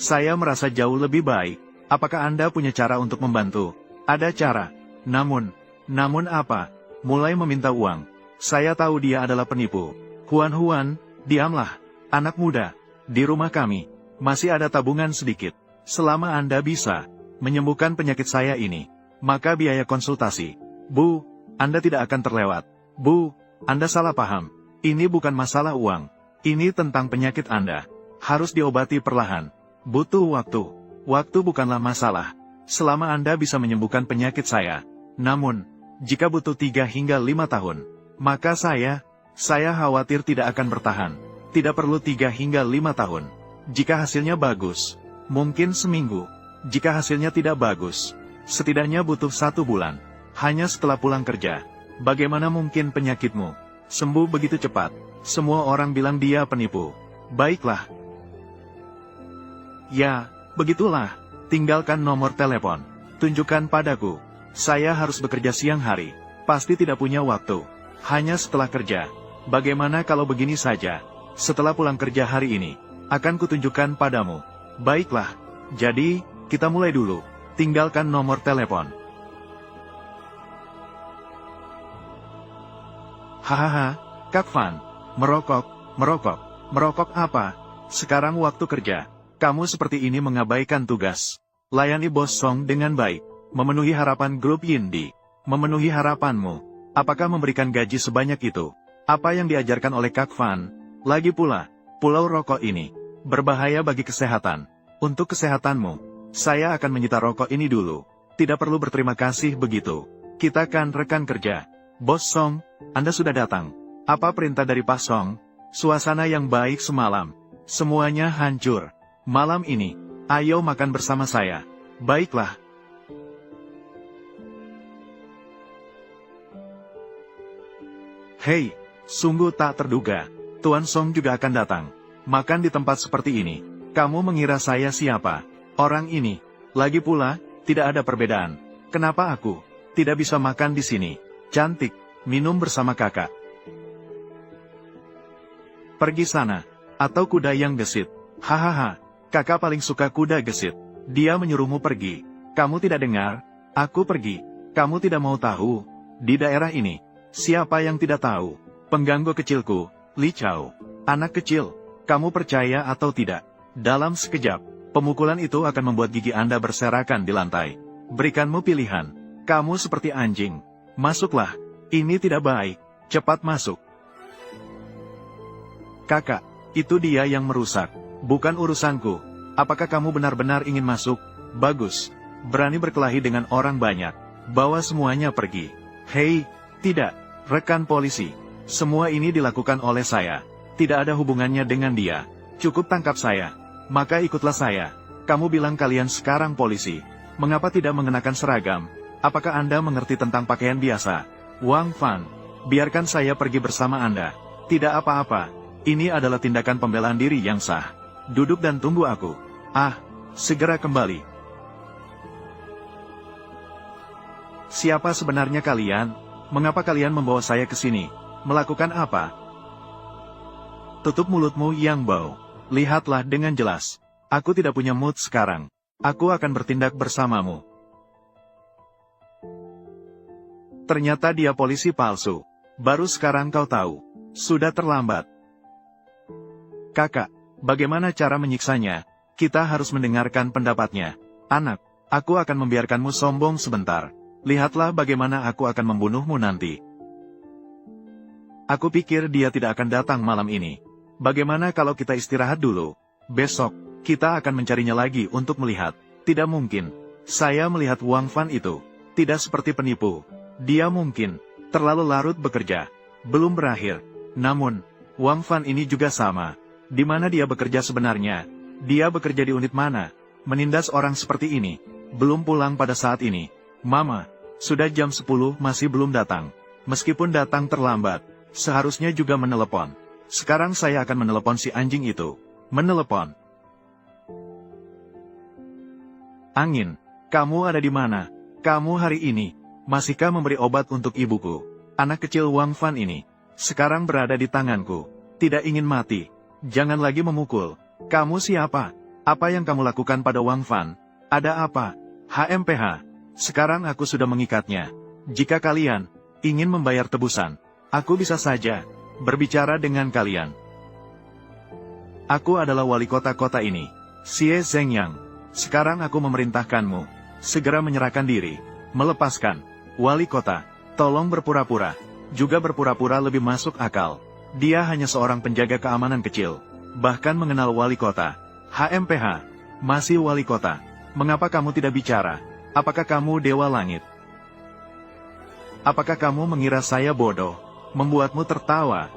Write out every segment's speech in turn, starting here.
Saya merasa jauh lebih baik. Apakah Anda punya cara untuk membantu? Ada cara. Namun apa? Mulai meminta uang. Saya tahu dia adalah penipu. Huan, diamlah. Anak muda, di rumah kami masih ada tabungan sedikit. Selama Anda bisa menyembuhkan penyakit saya ini, maka biaya konsultasi, Bu, Anda tidak akan terlewat. Bu, Anda salah paham. Ini bukan masalah uang. Ini tentang penyakit Anda. Harus diobati perlahan. Butuh waktu. Waktu bukanlah masalah. Selama Anda bisa menyembuhkan penyakit saya. Namun, jika butuh 3 hingga 5 tahun, maka saya khawatir tidak akan bertahan. Tidak perlu 3 hingga 5 tahun. Jika hasilnya bagus, mungkin seminggu. Jika hasilnya tidak bagus, setidaknya butuh 1 bulan. Hanya setelah pulang kerja. Bagaimana mungkin penyakitmu sembuh begitu cepat? Semua orang bilang dia penipu. Baiklah. Ya, begitulah. Tinggalkan nomor telepon. Tunjukkan padaku. Saya harus bekerja siang hari. Pasti tidak punya waktu. Hanya setelah kerja. Bagaimana kalau begini saja? Setelah pulang kerja hari ini, akan kutunjukkan padamu. Baiklah. Jadi, kita mulai dulu. Tinggalkan nomor telepon. Hahaha, Kak Van. Merokok apa? Sekarang waktu kerja. Kamu seperti ini mengabaikan tugas. Layani Bos Song dengan baik. Memenuhi harapan grup Yindi. Memenuhi harapanmu. Apakah memberikan gaji sebanyak itu? Apa yang diajarkan oleh Kak Van? Lagi pula, pulau rokok ini berbahaya bagi kesehatan. Untuk kesehatanmu, saya akan menyita rokok ini dulu. Tidak perlu berterima kasih begitu. Kita kan rekan kerja. Bos Song, Anda sudah datang. Apa perintah dari Pak Song? Suasana yang baik semalam. Semuanya hancur. Malam ini, ayo makan bersama saya. Baiklah. Hei, sungguh tak terduga. Tuan Song juga akan datang. Makan di tempat seperti ini. Kamu mengira saya siapa? Orang ini. Lagi pula, tidak ada perbedaan. Kenapa aku tidak bisa makan di sini? Cantik, minum bersama kakak. Pergi sana. Atau kuda yang gesit. Hahaha, kakak paling suka kuda gesit. Dia menyuruhmu pergi. Kamu tidak dengar? Aku pergi. Kamu tidak mau tahu? Di daerah ini, siapa yang tidak tahu? Pengganggu kecilku, Li Chao. Anak kecil, kamu percaya atau tidak? Dalam sekejap, pemukulan itu akan membuat gigi Anda berserakan di lantai. Berikanmu pilihan. Kamu seperti anjing. Masuklah. Ini tidak baik. Cepat masuk. Kakak, itu dia yang merusak. Bukan urusanku. Apakah kamu benar-benar ingin masuk? Bagus. Berani berkelahi dengan orang banyak. Bawa semuanya pergi. Hei, tidak. Rekan polisi. Semua ini dilakukan oleh saya. Tidak ada hubungannya dengan dia. Cukup tangkap saya. Maka ikutlah saya. Kamu bilang kalian sekarang polisi. Mengapa tidak mengenakan seragam? Apakah Anda mengerti tentang pakaian biasa? Wang Fan, biarkan saya pergi bersama Anda. Tidak apa-apa. Ini adalah tindakan pembelaan diri yang sah. Duduk dan tunggu aku. Segera kembali. Siapa sebenarnya kalian? Mengapa kalian membawa saya ke sini? Melakukan apa? Tutup mulutmu yang bau. Lihatlah dengan jelas. Aku tidak punya mood sekarang. Aku akan bertindak bersamamu. Ternyata dia polisi palsu. Baru sekarang kau tahu. Sudah terlambat. Kakak, bagaimana cara menyiksanya? Kita harus mendengarkan pendapatnya. Anak, aku akan membiarkanmu sombong sebentar. Lihatlah bagaimana aku akan membunuhmu nanti. Aku pikir dia tidak akan datang malam ini. Bagaimana kalau kita istirahat dulu? Besok, kita akan mencarinya lagi untuk melihat. Tidak mungkin. Saya melihat Wang Fan itu. Tidak seperti penipu. Dia mungkin terlalu larut bekerja. Belum berakhir. Namun, Wang Fan ini juga sama. Di mana dia bekerja sebenarnya? Dia bekerja di unit mana? Menindas orang seperti ini. Belum pulang pada saat ini. Mama, sudah jam 10 masih belum datang. Meskipun datang terlambat, seharusnya juga menelepon. Sekarang saya akan menelepon si anjing itu. Menelepon. Angin, kamu ada di mana? Kamu hari ini, masihkah memberi obat untuk ibuku? Anak kecil Wang Fan ini, sekarang berada di tanganku. Tidak ingin mati. Jangan lagi memukul. Kamu siapa? Apa yang kamu lakukan pada Wang Fan? Ada apa? HMPH. Sekarang aku sudah mengikatnya. Jika kalian ingin membayar tebusan, aku bisa saja berbicara dengan kalian. Aku adalah wali kota ini, Xie Zhengyang. Sekarang aku memerintahkanmu, segera menyerahkan diri, melepaskan. Wali kota, tolong berpura-pura, juga berpura-pura lebih masuk akal. Dia hanya seorang penjaga keamanan kecil, bahkan mengenal wali kota. HMPH, masih wali kota. Mengapa kamu tidak bicara? Apakah kamu dewa langit? Apakah kamu mengira saya bodoh, membuatmu tertawa?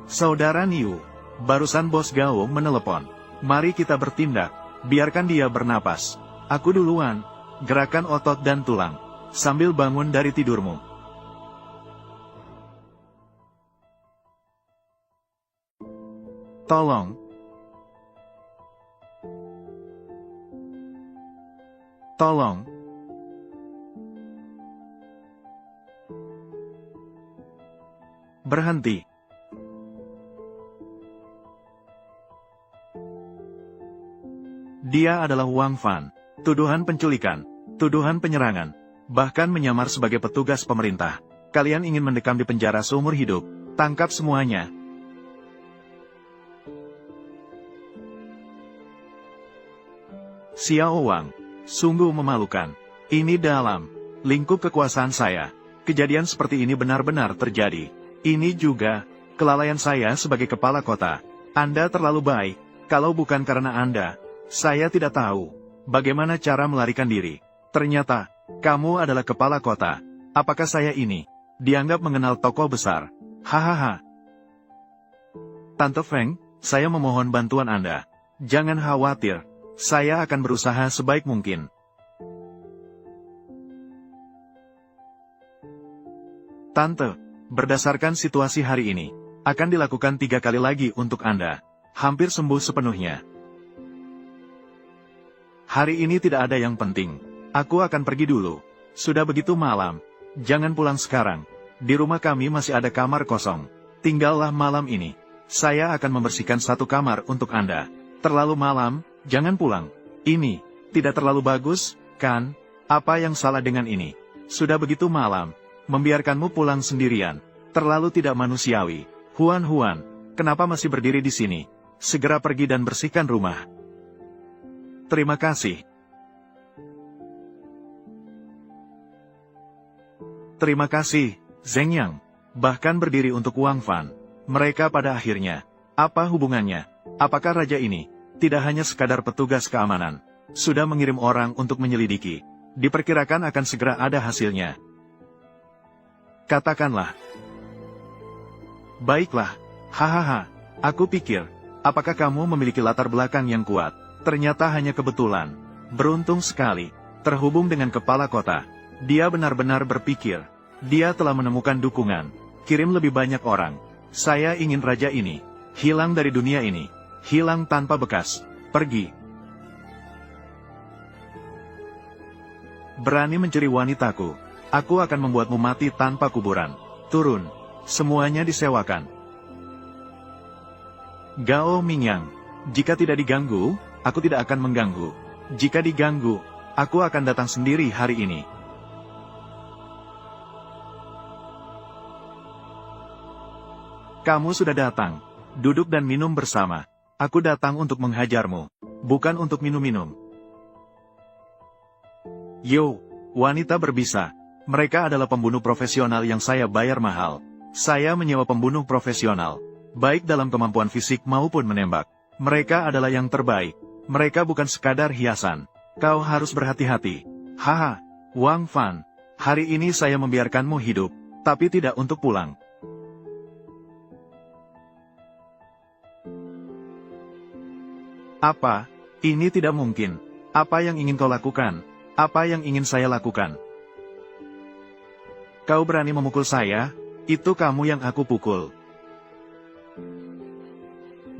Saudara Niu, barusan bos Gao menelepon. Mari kita bertindak, biarkan dia bernapas. Aku duluan, gerakan otot dan tulang, sambil bangun dari tidurmu. Tolong. Tolong. Berhenti. Dia adalah Wang Fan. Tuduhan penculikan, tuduhan penyerangan, bahkan menyamar sebagai petugas pemerintah. Kalian ingin mendekam di penjara seumur hidup. Tangkap semuanya. Xiao Wang, sungguh memalukan. Ini dalam lingkup kekuasaan saya. Kejadian seperti ini benar-benar terjadi. Ini juga kelalaian saya sebagai kepala kota. Anda terlalu baik. Kalau bukan karena Anda, saya tidak tahu bagaimana cara melarikan diri. Ternyata, kamu adalah kepala kota. Apakah saya ini dianggap mengenal tokoh besar? Hahaha. Tante Feng, saya memohon bantuan Anda. Jangan khawatir. Saya akan berusaha sebaik mungkin. Tante, berdasarkan situasi hari ini, akan dilakukan 3 kali lagi untuk Anda. Hampir sembuh sepenuhnya. Hari ini tidak ada yang penting. Aku akan pergi dulu. Sudah begitu malam. Jangan pulang sekarang. Di rumah kami masih ada kamar kosong. Tinggallah malam ini. Saya akan membersihkan 1 kamar untuk Anda. Terlalu malam, jangan pulang. Ini tidak terlalu bagus, kan? Apa yang salah dengan ini? Sudah begitu malam, membiarkanmu pulang sendirian. Terlalu tidak manusiawi. Huan, kenapa masih berdiri di sini? Segera pergi dan bersihkan rumah. Terima kasih. Terima kasih, Zhengyang. Bahkan berdiri untuk Wang Fan. Mereka pada akhirnya. Apa hubungannya? Apakah raja ini tidak hanya sekadar petugas keamanan, sudah mengirim orang untuk menyelidiki? Diperkirakan akan segera ada hasilnya. Katakanlah. Baiklah. Hahaha. Aku pikir, apakah kamu memiliki latar belakang yang kuat? Ternyata hanya kebetulan. Beruntung sekali. Terhubung dengan kepala kota. Dia benar-benar berpikir. Dia telah menemukan dukungan. Kirim lebih banyak orang. Saya ingin raja ini hilang dari dunia ini. Hilang tanpa bekas. Pergi. Berani mencuri wanitaku. Aku akan membuatmu mati tanpa kuburan. Turun. Semuanya disewakan. Gao Mingyang. Jika tidak diganggu, aku tidak akan mengganggu. Jika diganggu, aku akan datang sendiri hari ini. Kamu sudah datang. Duduk dan minum bersama. Aku datang untuk menghajarmu, bukan untuk minum-minum. Yo, wanita berbisa. Mereka adalah pembunuh profesional yang saya bayar mahal. Saya menyewa pembunuh profesional, baik dalam kemampuan fisik maupun menembak. Mereka adalah yang terbaik. Mereka bukan sekadar hiasan. Kau harus berhati-hati. Haha, Wang Fan. Hari ini saya membiarkanmu hidup, tapi tidak untuk pulang. Apa? Ini tidak mungkin. Apa yang ingin kau lakukan? Apa yang ingin saya lakukan? Kau berani memukul saya? Itu kamu yang aku pukul.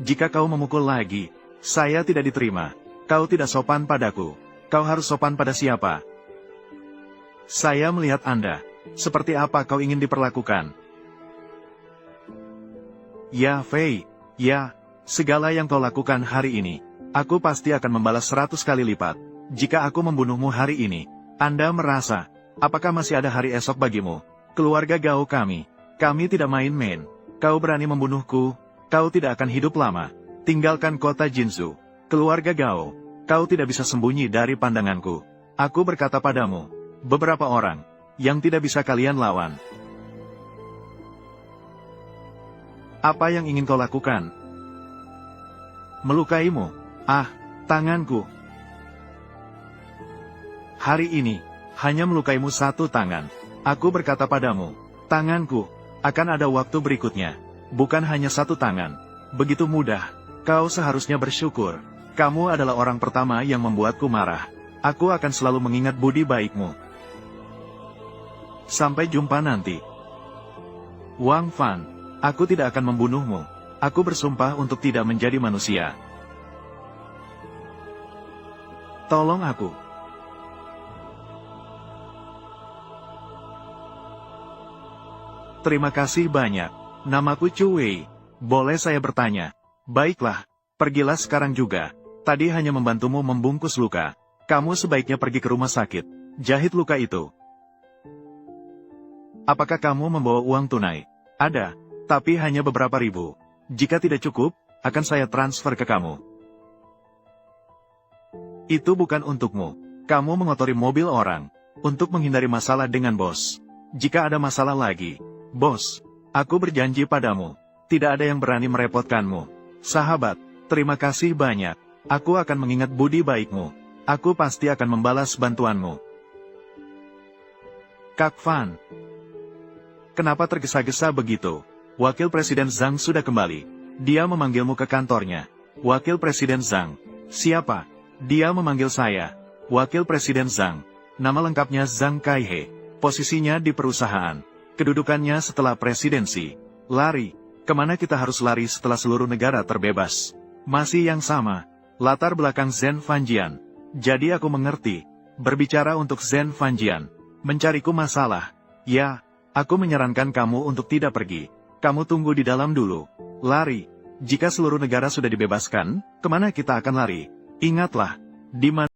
Jika kau memukul lagi, saya tidak diterima. Kau tidak sopan padaku. Kau harus sopan pada siapa? Saya melihat Anda. Seperti apa kau ingin diperlakukan? Ya Fei, ya, segala yang kau lakukan hari ini, aku pasti akan membalas 100 kali lipat. Jika aku membunuhmu hari ini, Anda merasa, apakah masih ada hari esok bagimu? Keluarga Gao kami tidak main-main. Kau berani membunuhku, kau tidak akan hidup lama. Tinggalkan kota Jinzhou. Keluarga Gao, kau tidak bisa sembunyi dari pandanganku. Aku berkata padamu, beberapa orang yang tidak bisa kalian lawan. Apa yang ingin kau lakukan? Melukaimu? Ah, tanganku. Hari ini, hanya melukaimu satu tangan. Aku berkata padamu, tanganku, akan ada waktu berikutnya. Bukan hanya satu tangan. Begitu mudah, kau seharusnya bersyukur. Kamu adalah orang pertama yang membuatku marah. Aku akan selalu mengingat budi baikmu. Sampai jumpa nanti. Wang Fan, aku tidak akan membunuhmu. Aku bersumpah untuk tidak menjadi manusia. Tolong aku. Terima kasih banyak. Namaku Chu Wei. Boleh saya bertanya? Baiklah, pergilah sekarang juga. Tadi hanya membantumu membungkus luka. Kamu sebaiknya pergi ke rumah sakit. Jahit luka itu. Apakah kamu membawa uang tunai? Ada, tapi hanya beberapa ribu. Jika tidak cukup, akan saya transfer ke kamu. Itu bukan untukmu. Kamu mengotori mobil orang. Untuk menghindari masalah dengan bos. Jika ada masalah lagi, bos, aku berjanji padamu, tidak ada yang berani merepotkanmu. Sahabat, terima kasih banyak. Aku akan mengingat budi baikmu. Aku pasti akan membalas bantuanmu. Kak Fan. Kenapa tergesa-gesa begitu? Wakil Presiden Zhang sudah kembali. Dia memanggilmu ke kantornya. Wakil Presiden Zhang. Siapa? Dia memanggil saya. Wakil Presiden Zhang. Nama lengkapnya Zhang Kaihe. Posisinya di perusahaan. Kedudukannya setelah presidensi. Lari. Kemana kita harus lari setelah seluruh negara terbebas? Masih yang sama. Latar belakang Zhen Fanjian. Jadi aku mengerti. Berbicara untuk Zhen Fanjian. Mencariku masalah. Ya, aku menyarankan kamu untuk tidak pergi. Kamu tunggu di dalam dulu. Lari. Jika seluruh negara sudah dibebaskan, kemana kita akan lari? Ingatlah, di mana